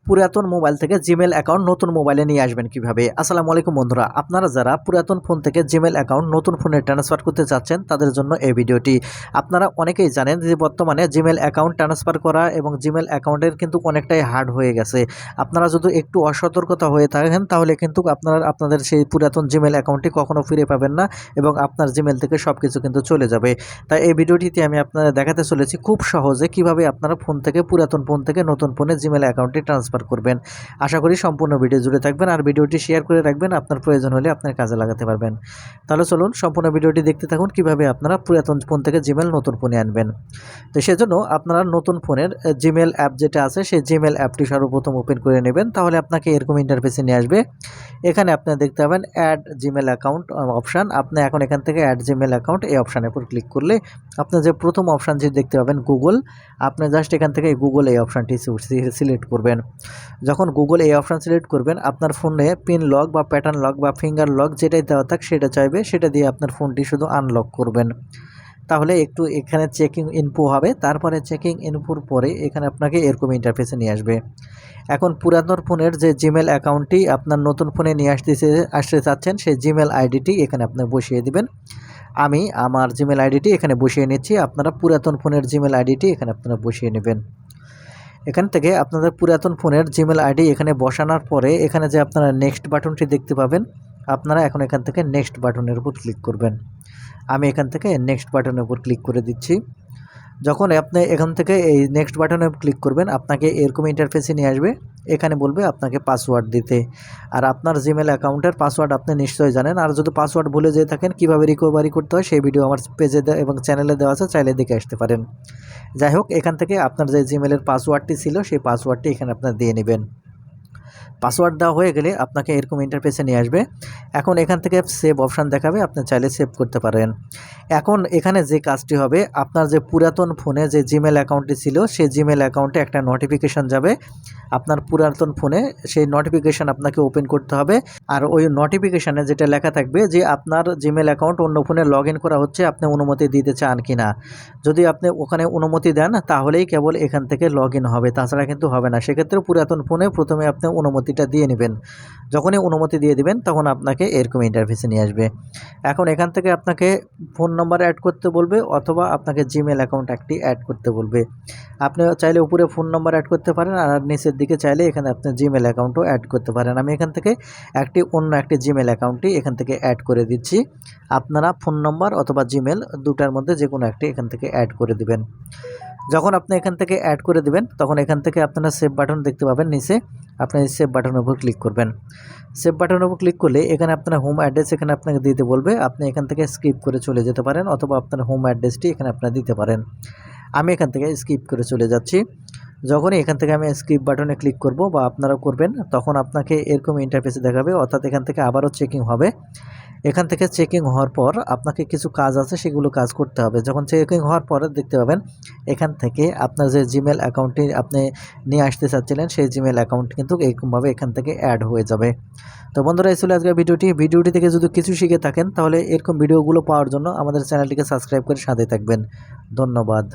পুরাতন মোবাইল থেকে Gmail account নতুন মোবাইলে নিয়ে আসবেন কিভাবে। আসসালামু আলাইকুম বন্ধুরা, আপনারা যারা পুরাতন ফোন থেকে জিমেল অ্যাকাউন্ট নতুন ফোনে ট্রান্সফার করতে চাচ্ছেন তাদের জন্য এই ভিডিওটি। আপনারা অনেকেই জানেন যে বর্তমানে জিমেল অ্যাকাউন্ট ট্রান্সফার করা এবং জিমেল অ্যাকাউন্টের কিন্তু অনেকটাই হার্ড হয়ে গেছে। আপনারা যদি একটু অসতর্কতা হয়ে থাকেন তাহলে কিন্তু আপনারা আপনাদের সেই পুরাতন জিমেল অ্যাকাউন্টটি কখনো ফিরে পাবেন না এবং আপনার জিমেল থেকে সব কিছু কিন্তু চলে যাবে। তাই এই ভিডিওটিতে আমি আপনাদের দেখাতে চলেছি খুব সহজে কিভাবে আপনারা ফোন থেকে পুরাতন ফোন থেকে নতুন ফোনে জিমেল অ্যাকাউন্টটি ট্রান্সফার করবেন। আশা করি সম্পূর্ণ ভিডিও জুড়ে থাকবেন আর ভিডিওটি শেয়ার করে রাখবেন, আপনার প্রয়োজন হলে আপনার কাজে লাগাতে পারবেন। তাহলে চলুন সম্পূর্ণ ভিডিওটি দেখতে থাকুন কিভাবে আপনারা পুরাতন ফোন থেকে জিমেল নতুন ফোনে আনবেন। তো সেজন্য আপনারা নতুন ফোনের জিমেল অ্যাপ যেটা আছে সেই জিমেল অ্যাপটি সর্বপ্রথম ওপেন করে নেবেন। তাহলে আপনাকে এরকম ইন্টারফেসে নিয়ে আসবে। এখানে আপনি দেখতে পাবেন অ্যাড জিমেল অ্যাকাউন্ট অপশান। আপনি এখন এখান থেকে অ্যাড জিমেল অ্যাকাউন্ট এই অপশানের উপর ক্লিক করলে আপনি যে প্রথম অপশান যে দেখতে পাবেন গুগল, আপনি জাস্ট এখান থেকে গুগল এই অপশানটি সিলেক্ট করবেন। যখন গুগল এই অপশান সিলেক্ট করবেন আপনার ফোনে পিন লক বা প্যাটার্ন লক বা ফিঙ্গার লক যেটাই দেওয়া থাক সেটা চাইবে, সেটা দিয়ে আপনার ফোনটি শুধু আনলক করবেন। তাহলে একটু এখানে চেকিং ইনফো হবে, তারপরে চেকিং ইনফোর পরে এখানে আপনাকে এরকম ইন্টারফেসে নিয়ে আসবে। এখন পুরাতন ফোনের যে জিমেল অ্যাকাউন্টটি আপনার নতুন ফোনে নিয়ে আসতে চাচ্ছেন সেই জিমেল আইডিটি এখানে আপনি বসিয়ে দিবেন। আমি আমার জিমেল আইডিটি এখানে বসিয়ে নিচ্ছি, আপনারা পুরাতন ফোনের জিমেল আইডিটি এখানে আপনারা বসিয়ে নেবেন। এখান থেকে আপনাদের পুরাতন ফোনের জিমেল আইডি এখানে বসানোর পরে এখানে যে আপনারা নেক্সট বাটনটি দেখতে পাবেন, আপনারা এখন এখান থেকে নেক্সট বাটনের উপর ক্লিক করবেন। আমি এখান থেকে নেক্সট বাটনের উপর ক্লিক করে দিচ্ছি। যখন আপনি এখান থেকে এই নেক্সট বাটনে ক্লিক করবেন আপনাকে এরকম ইন্টারফেসে নিয়ে আসবে। এখানে বলবে আপনাকে পাসওয়ার্ড দিতে, আর আপনার জিমেল অ্যাকাউন্টের পাসওয়ার্ড আপনি নিশ্চয়ই জানেন। আর যদি পাসওয়ার্ড ভুলে যেয়ে থাকেন কীভাবে রিকভারি করতে হয় সেই ভিডিও আমার পেজে এবং চ্যানেলে দেওয়া আছে, চাইলে দেখে আসতে পারেন। যাই হোক, এখান থেকে আপনার যে জিমেলের পাসওয়ার্ডটি ছিল সেই পাসওয়ার্ডটি এখানে আপনার দিয়ে নেবেন। পাসওয়ার্ড দেওয়া হয়ে গেলে আপনাকে এরকম ইন্টারফেসে নিয়ে আসবে। এখন এখান থেকে সেভ অপশান দেখাবে, আপনি চাইলে সেভ করতে পারেন। এখন এখানে যে কাজটি হবে, আপনার যে পুরাতন ফোনে যে জিমেল অ্যাকাউন্টটি ছিল সেই জিমেল অ্যাকাউন্টে একটা নোটিফিকেশান যাবে আপনার পুরাতন ফোনে। সেই নোটিফিকেশান আপনাকে ওপেন করতে হবে, আর ওই নোটিফিকেশানে যেটা লেখা থাকবে যে আপনার জিমেল অ্যাকাউন্ট অন্য ফোনে লগ ইন করা হচ্ছে, আপনি অনুমতি দিতে চান কি না। যদি আপনি ওখানে অনুমতি দেন তাহলেই কেবল এখান থেকে লগ ইন হবে, তাছাড়া কিন্তু হবে না। সেক্ষেত্রে পুরাতন ফোনে প্রথমে আপনি অনুমতিটা দিয়ে নেবেন। যখনই অনুমতি দিয়ে দিবেন তখন আপনাকে এরকম ইন্টারফেসে নিয়ে আসবে। এখন এখান থেকে আপনাকে ফোন নম্বর অ্যাড করতে বলবে অথবা আপনাকে জিমেল অ্যাকাউন্ট একটি অ্যাড করতে বলবে। আপনি চাইলে উপরে ফোন নম্বর অ্যাড করতে পারেন আর নিচের দিকে চাইলে এখানে আপনি জিমেল অ্যাকাউন্টও অ্যাড করতে পারেন। আমি এখান থেকে অন্য একটি জিমেল অ্যাকাউন্টটি এখান থেকে অ্যাড করে দিচ্ছি। আপনারা ফোন নম্বর অথবা জিমেল দুটার মধ্যে যে কোনো একটি এখান থেকে অ্যাড করে দিবেন। যখন আপনি এখান থেকে অ্যাড করে দিবেন তখন এখান থেকে আপনারা সেভ বাটন দেখতে পাবেন নিচে, আপনি এই সেভ বাটনের উপর ক্লিক করবেন। সেভ বাটনের উপর ক্লিক করলে এখানে আপনার হোম অ্যাড্রেস এখানে আপনাকে দিতে বলবে। আপনি এখান থেকে স্কিপ করে চলে যেতে পারেন অথবা আপনার হোম অ্যাড্রেসটি এখানে আপনারা দিতে পারেন। আমি এখান থেকে স্কিপ করে চলে যাচ্ছি। যখনই এখান থেকে আমি স্কিপ বাটনে ক্লিক করব বা আপনারা করবেন তখন আপনাকে এরকম ইন্টারফেসে দেখাবে, অর্থাৎ এখান থেকে আবারও চেকিং হবে। এখান থেকে চেকিং হওয়ার পর আপনাকে কিছু কাজ আছে সেগুলো কাজ করতে হবে। যখন চেকিং হওয়ার পর দেখতে পাবেন এখান থেকে আপনার যে জিমেল অ্যাকাউন্টটি আপনি নিয়ে আসতে চাচ্ছিলেন সেই জিমেল অ্যাকাউন্ট কিন্তু এরকমভাবে এখান থেকে অ্যাড হয়ে যাবে। তো বন্ধুরা, এই ছিল আজকের ভিডিওটি থেকে যদি কিছু শিখে থাকেন তাহলে এরকম ভিডিওগুলো পাওয়ার জন্য আমাদের চ্যানেলটিকে সাবস্ক্রাইব করে সাথে থাকবেন। ধন্যবাদ।